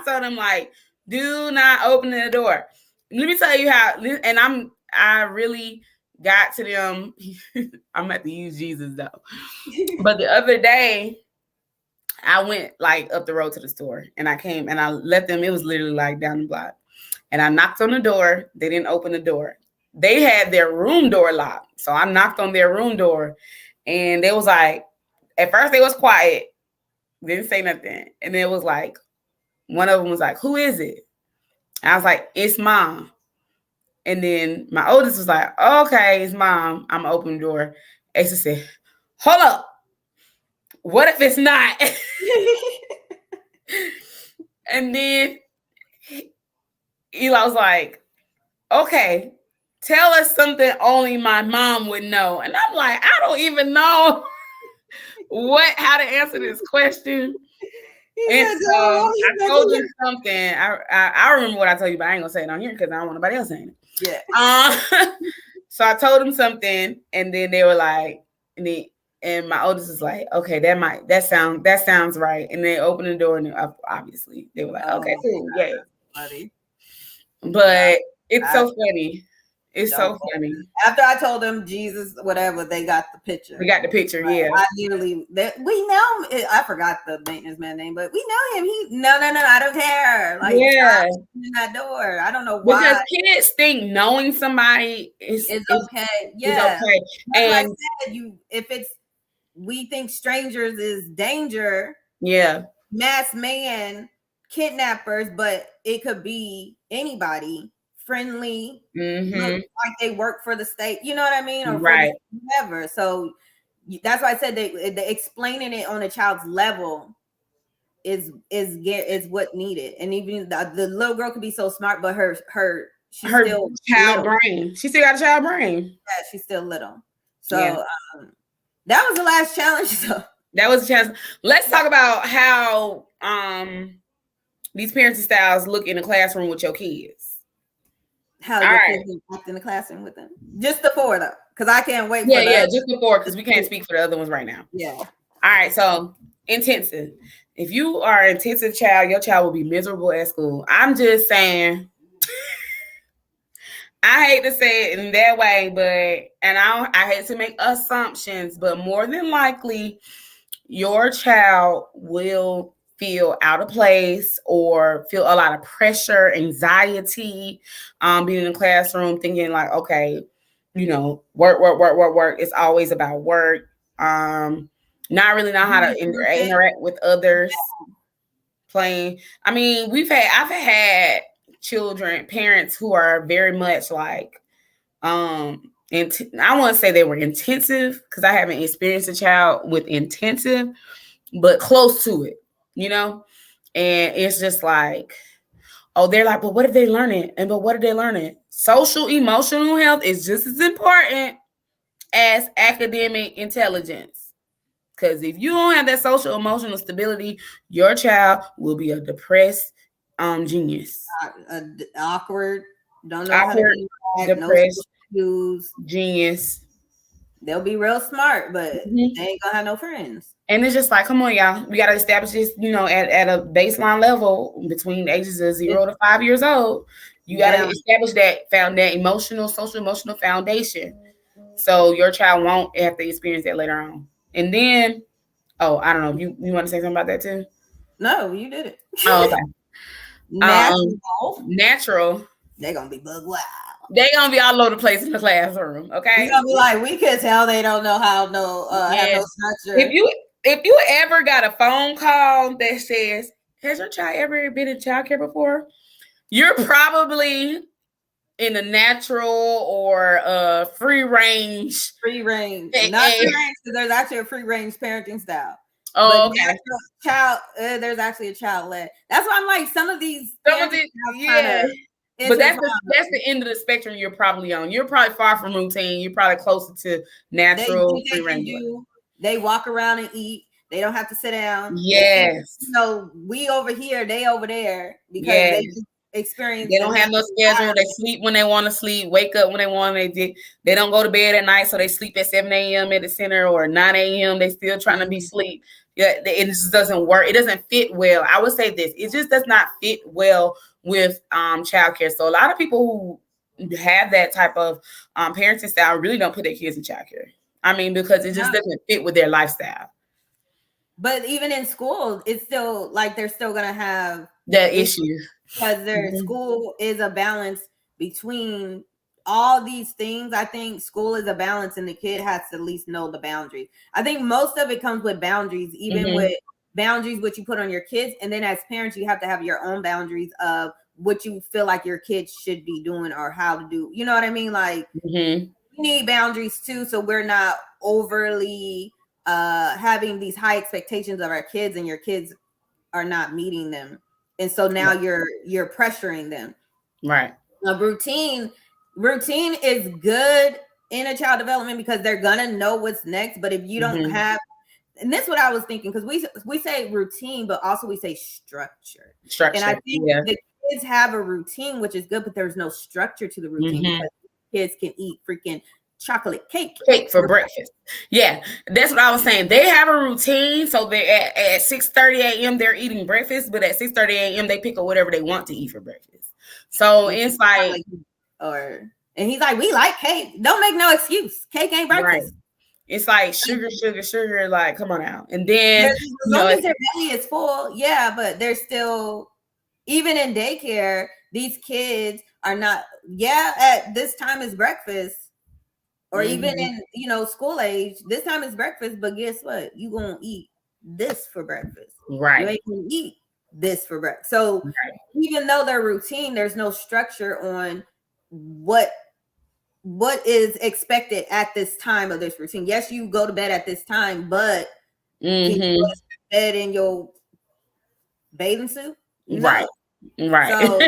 told him, like, do not open the door. Let me tell you how. And I really got to them. I'm at to use Jesus though. But the other day, I went like up the road to the store, and I came and I let them. It was literally like down the block, and I knocked on the door. They didn't open the door. They had their room door locked, so I knocked on their room door, and they was like, at first they was quiet, didn't say nothing, and it was like, one of them was like, "Who is it?" And I was like, "It's Mom." And then my oldest was like, "Okay, it's Mom. I'm gonna open the door." Asa said, "Hold up. What if it's not?" And then Eli was like, "Okay, tell us something only my mom would know." And I'm like, I don't even know how to answer this question. And so I told them something. I remember what I told you, but I ain't gonna say it on here because I don't want nobody else saying it. Yeah. So I told them something, and then they were like, and my oldest is like, "Okay, that sounds right." And they opened the door, and obviously they were like, "Okay, cool, yeah." Funny. But it's so funny. It's so funny. After I told them Jesus, whatever, they got the picture. We got the picture, yeah. We know him. I forgot the maintenance man name, but we know him. No, I don't care. Like, yeah, in that door. I don't know why. Because kids think knowing somebody is okay. Yeah, okay. And I said, we think strangers is danger. Yeah, masked man, kidnappers, but it could be anybody. Friendly, look like they work for the state, you know what I mean, or right, whatever. So that's why I said they explaining it on a child's level is what needed. And even the little girl could be so smart, but her still child little. brain. She still got a child brain. Yeah, she's still little. So that was the last challenge. So that was a challenge. Let's talk about how these parenting styles look in the classroom with your kids. How your kids act in the classroom with them. Just the 4 though, because I can't wait. Just the 4 because we can't speak for the other ones right now. Yeah. All right. So intensive. If you are an intensive child, your child will be miserable at school. I'm just saying. I hate to say it in that way, but I hate to make assumptions, but more than likely, your child will feel out of place or feel a lot of pressure, anxiety, being in the classroom, thinking like, okay, work. It's always about work. Not really know how to interact with others. Playing. I mean, I've had parents who are very much like, and I want to say they were intensive because I haven't experienced a child with intensive, but close to it, and it's just like, oh, they're like, but what if they learn it? And but what are they learning? Social emotional health is just as important as academic intelligence. Because if you don't have that social emotional stability, your child will be a depressed genius. Awkward, don't know awkward, how to depressed, genius. They'll be real smart, but they ain't gonna have no friends. And it's just like, come on, y'all. We got to establish this, at a baseline level between ages of 0 to 5 years old. You got to establish that social emotional foundation. So your child won't have to experience that later on. And then, I don't know. You want to say something about that too? No, you did it. Oh, okay. Natural. They're going to be bug wild. They're going to be all over the place in the classroom, okay? You're going to be like, we can tell they don't know how have no structure. If you ever got a phone call that says, has your child ever been in childcare before? You're probably in a natural or free range. Free range. Not free range, because there's actually a free range parenting style. Oh, but okay. There's actually a child led. That's why I'm like, some of these, yeah. But that's the end of the spectrum you're probably on. You're probably far from routine. You're probably closer to natural free range. They walk around and eat. They don't have to sit down. Yes. We over here, they over there, because experience. They don't have no schedule. They sleep when they want to sleep, wake up when they want. They don't go to bed at night, so they sleep at 7 a.m. at the center or 9 a.m. They still trying to be sleep. Yeah, it just doesn't work. It doesn't fit well. I would say this: it just does not fit well with childcare. So a lot of people who have that type of parenting style really don't put their kids in childcare. I mean, because it just doesn't fit with their lifestyle. But even in school, it's still like they're still gonna have that issue because their school is a balance between all these things. I think school is a balance, and the kid has to at least know the boundaries. I think most of it comes with boundaries, even with boundaries what you put on your kids, and then as parents, you have to have your own boundaries of what you feel like your kids should be doing or how to do. You know what I mean? Like we need boundaries too, so we're not overly having these high expectations of our kids, and your kids are not meeting them, and so now you're pressuring them. Right. Routine is good in a child development because they're gonna know what's next. But if you don't have, and this is what I was thinking, because we say routine, but also we say structure. And I think the kids have a routine, which is good, but there's no structure to the routine because kids can eat freaking chocolate cake for breakfast. Yeah, that's what I was saying. They have a routine, so they at 6:30 a.m. they're eating breakfast, but at 6:30 a.m. they pick up whatever they want to eat for breakfast. So it's like, and he's like, we like cake. Don't make no excuse. Cake ain't breakfast. Right. It's like sugar. Like, come on out. And then as long as their belly is full, yeah, but they're still, even in daycare, these kids are not. Yeah, at this time is breakfast. Or even in, school age, this time is breakfast, but guess what? You gonna eat this for breakfast. Right. You ain't gonna eat this for breakfast. So even though they're routine, there's no structure on what is expected at this time of this routine. Yes, you go to bed at this time, but can you go to bed in your bathing suit? No. Right. So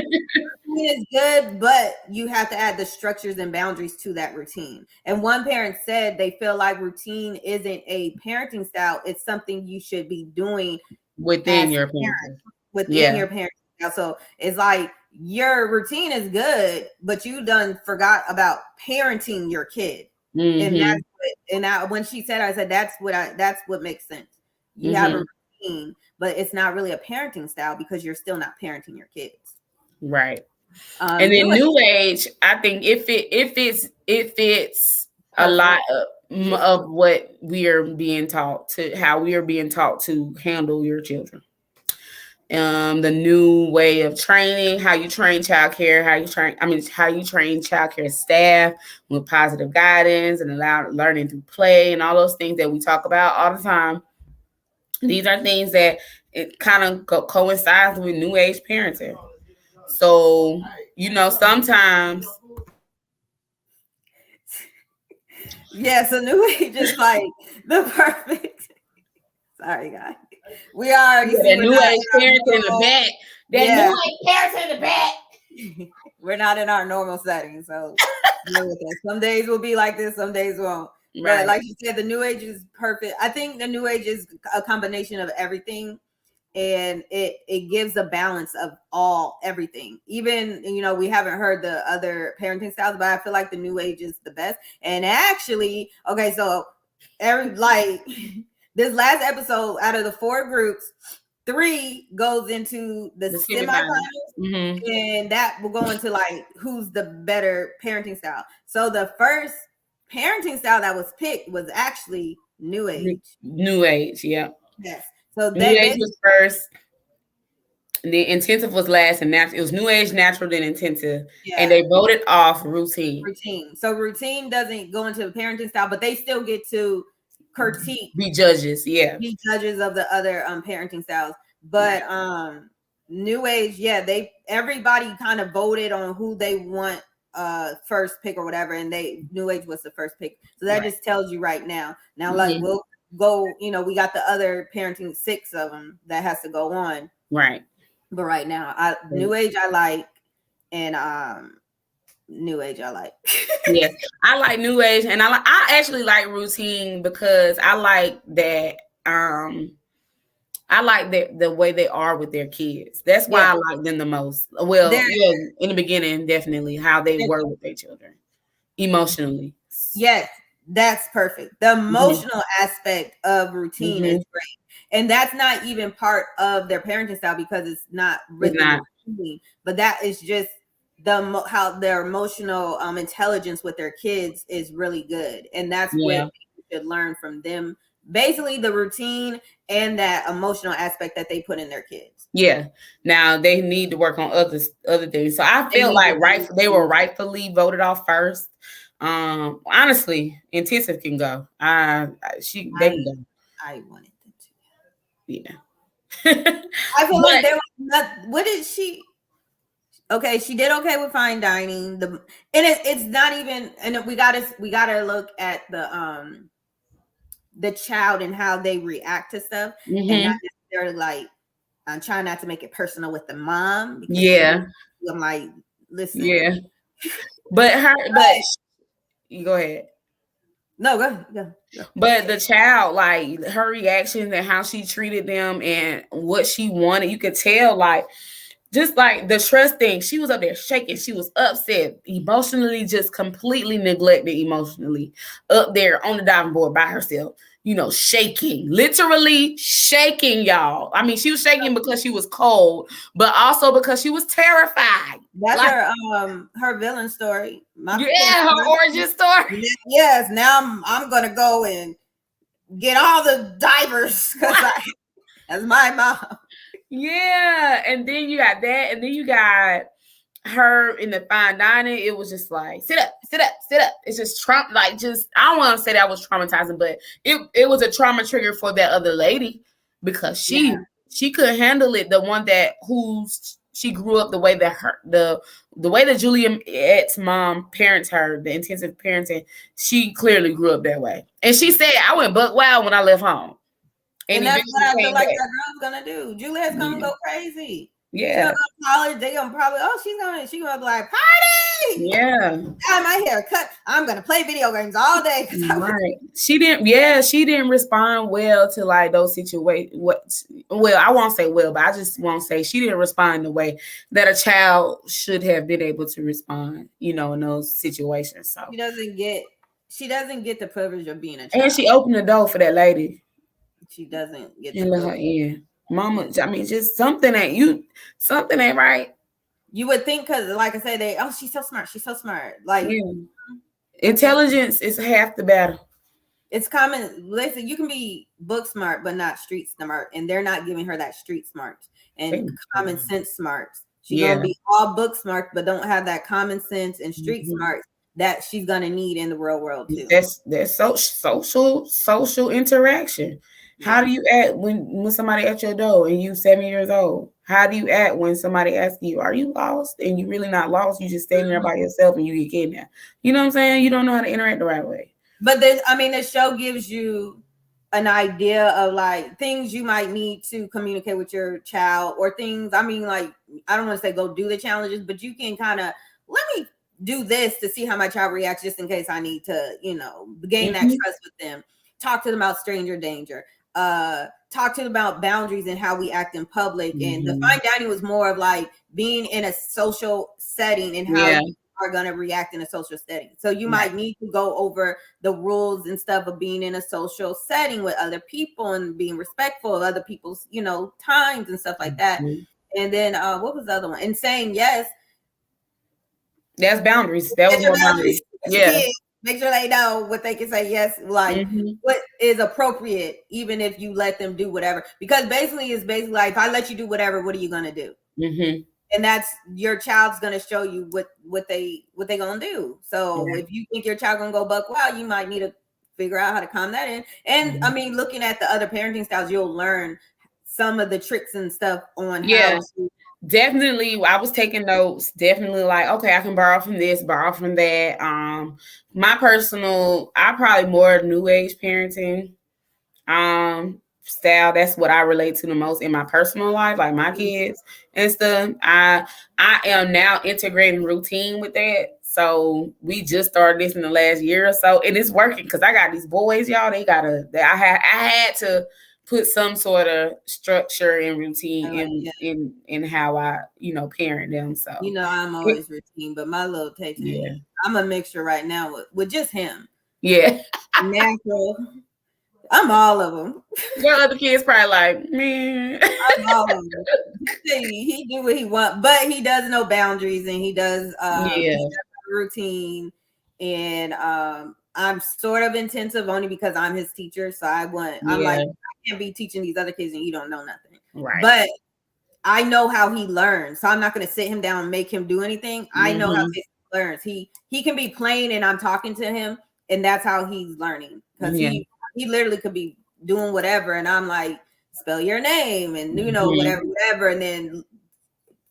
it's good, but you have to add the structures and boundaries to that routine. And one parent said they feel like routine isn't a parenting style; it's something you should be doing within your parenting. Your parenting style. So it's like your routine is good, but you done forgot about parenting your kid. And when she said, I said that's what makes sense. You have a routine, but it's not really a parenting style because you're still not parenting your kids. Right. And then new age, I think it fits a lot of what we are being taught to, how we are being taught to handle your children. The new way of training, how you train childcare, how you train childcare staff with positive guidance and learning through play and all those things that we talk about all the time. These are things that it kind of coincides with new age parenting. So, sometimes. Yeah, so new age is like the perfect. Sorry, guys. We are the new age parenting in the back. New age parenting in the back. We're not in our normal setting, so some days will be like this, some days won't. Right. But like you said, the new age is perfect. I think the new age is a combination of everything. And it gives a balance of everything. Even, we haven't heard the other parenting styles, but I feel like the new age is the best. And actually, okay, so this last episode, out of the 4 groups, 3 goes into the semifinals, and that will go into who's the better parenting style. So the first parenting style that was picked was actually new age. New age, yeah. Yes. So new age was first, and the intensive was last, and it was new age, natural, then intensive, and they voted off routine. So routine doesn't go into the parenting style, but they still get to critique, be judges, be judges of the other parenting styles. But new age, everybody kind of voted on who they want first pick or whatever, and new age was the first pick. So that just tells you right now. We'll go, we got the other parenting 6 of them that has to go on. Right. But right now, new age I like, and new age I like. Yes, I like new age, and I actually like routine because I like that I like the way they are with their kids. That's why I like them the most. Well, yeah, in the beginning, definitely how they were with their children emotionally. Yes, that's perfect. The emotional aspect of routine is great. And that's not even part of their parenting style because it's not rhythm, but that is just how their emotional intelligence with their kids is really good. And that's what people should learn from them. Basically, the routine and that emotional aspect that they put in their kids. Yeah. Now they need to work on other things. So I feel like they were rightfully voted off first. Honestly, Intensive can go. They can go. I wanted them to. Yeah. I feel like they were not. What did she? Okay, she did okay with fine dining. It's not even. And we gotta look at the child and how they react to stuff, and not necessarily like I'm trying not to make it personal with the mom. Because I'm like, listen. Yeah. But you go ahead. No, go. But the child, like her reactions and how she treated them and what she wanted, you could tell, like, just like the trust thing, she was up there shaking. She was upset, emotionally, just completely neglected emotionally, up there on the diving board by herself, shaking, literally shaking, y'all. I mean, she was shaking because she was cold, but also because she was terrified. That's her villain story. Her origin story. Yes, now I'm gonna go and get all the divers because that's my mom. Yeah, and then you got that, and then you got her in the fine dining. It was just like sit up. It's just I don't want to say that was traumatizing, but it was a trauma trigger for that other lady because she couldn't handle it. The one she grew up the way that the way that Juliet's mom parents her, the intensive parenting, she clearly grew up that way. And she said, I went buck wild when I left home. And that's what I feel like that girl's gonna do. Juliet's gonna go crazy. Yeah. She'll go to college. They gonna probably she's gonna be like party. Yeah. Got my hair cut. I'm gonna play video games all day. Right. She didn't respond well to like those situations. Well, I won't say well, but I just won't say she didn't respond the way that a child should have been able to respond, in those situations. So she doesn't get the privilege of being a child. And she opened the door for that lady. She doesn't get and let her in. Mama, I mean, just something ain't right. You would think because, like I said, she's so smart. She's so smart. Like intelligence is half the battle. It's common. Listen, you can be book smart, but not street smart, and they're not giving her that street smart and common sense smarts. She's gonna be all book smart, but don't have that common sense and street smart that she's gonna need in the real world too. That's social interaction. How do you act when somebody at your door and you 7 years old? How do you act when somebody asks you, are you lost? And you really not lost. You just standing there by yourself and you get kidnapped. You know what I'm saying? You don't know how to interact the right way. But the show gives you an idea of like things you might need to communicate with your child or things. I mean, like, I don't want to say go do the challenges, but you can kind of let me do this to see how my child reacts just in case I need to, gain that trust with them. Talk to them about stranger danger. Talk to them about boundaries and how we act in public. And the fine dining was more of like being in a social setting and how you are going to react in a social setting. So you might need to go over the rules and stuff of being in a social setting with other people and being respectful of other people's, times and stuff like that. And then what was the other one? And saying yes. That's boundaries. That was more boundaries. Yeah. Make sure they know what they can say yes, like what is appropriate, even if you let them do whatever. Because it's basically like, if I let you do whatever, what are you gonna do? And that's your child's gonna show you what they gonna do. So if you think your child gonna go buck wild, you might need to figure out how to calm that in. And I mean, looking at the other parenting styles, you'll learn some of the tricks and stuff on how to. Definitely, I was taking notes. Definitely, like, okay, I can borrow from this, borrow from that. I probably more new age parenting style. That's what I relate to the most in my personal life, like my kids and stuff. I am now integrating routine with that. So we just started this in the last year or so, and it's working because I got these boys, y'all. I had to put some sort of structure and routine in how I, parent them. So I'm always routine, but my little Tay, I'm a mixture right now with just him. Yeah. Natural. I'm all of them. Your other kids probably like, man. I'm all of them. He do what he want, but he does know boundaries, and he does routine. And I'm sort of intensive only because I'm his teacher. So I'm like, I can't be teaching these other kids and you don't know nothing. Right. But I know how he learns. So I'm not going to sit him down and make him do anything. I know how he learns. He can be playing and I'm talking to him, and that's how he's learning. Because he literally could be doing whatever, and I'm like, spell your name and whatever. And then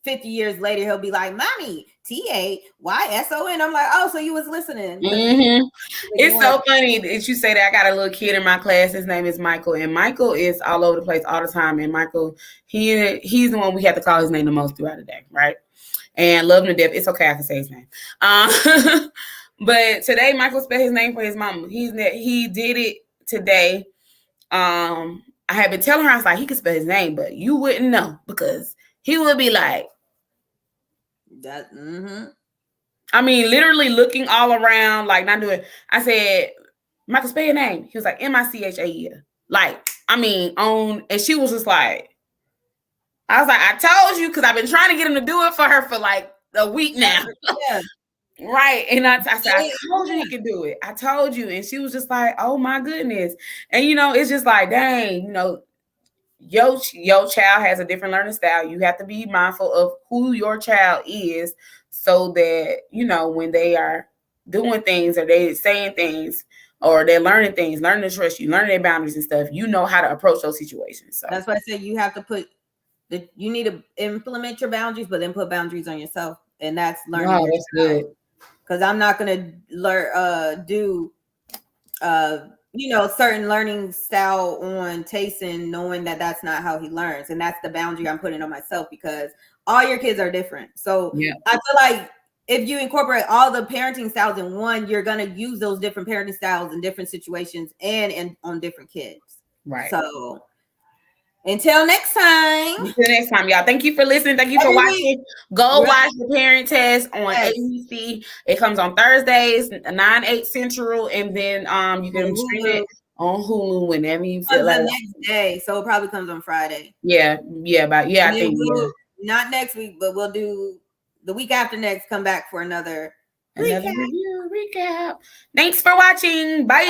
50 years later, he'll be like, Mommy, TAYSON. I'm like, oh, so you was listening. It's so funny that you say that. I got a little kid in my class. His name is Michael, and Michael is all over the place all the time. And Michael, he's the one we have to call his name the most throughout the day, right? And love him to death. It's okay, I can say his name. But today, Michael spelled his name for his mama. He did it today. I had been telling her, I was like, he could spell his name, but you wouldn't know because he would be like that. I mean, literally looking all around, like not doing. I said, Michael, spell your name. He was like, Michael. Like, I mean, and she was just like, I was like, I told you, because I've been trying to get him to do it for her for like a week now. Yeah. Right. And I said, I told you he could do it. I told you. And she was just like, oh my goodness. And it's just like, dang, your child has a different learning style. You have to be mindful of who your child is so that, when they are doing things or they saying things or they're learning things, learning to trust you, learning their boundaries and stuff, how to approach those situations. So that's why I said you have to you need to implement your boundaries, but then put boundaries on yourself. And that's learning. Wow, that's good. Because I'm not going to do certain learning style on Tayson, knowing that that's not how he learns. And that's the boundary I'm putting on myself, because all your kids are different. So I feel like if you incorporate all the parenting styles in one, you're going to use those different parenting styles in different situations and on different kids. Right. So until next time. Y'all. Thank you for listening. Thank you for watching. Go watch The Parent Test on ABC. It comes on Thursdays, 9/8 Central, and then you can stream it on Hulu whenever you feel like. The next day, so it probably comes on Friday. I think not next week, but we'll do the week after next. Come back for another review recap. Thanks for watching. Bye.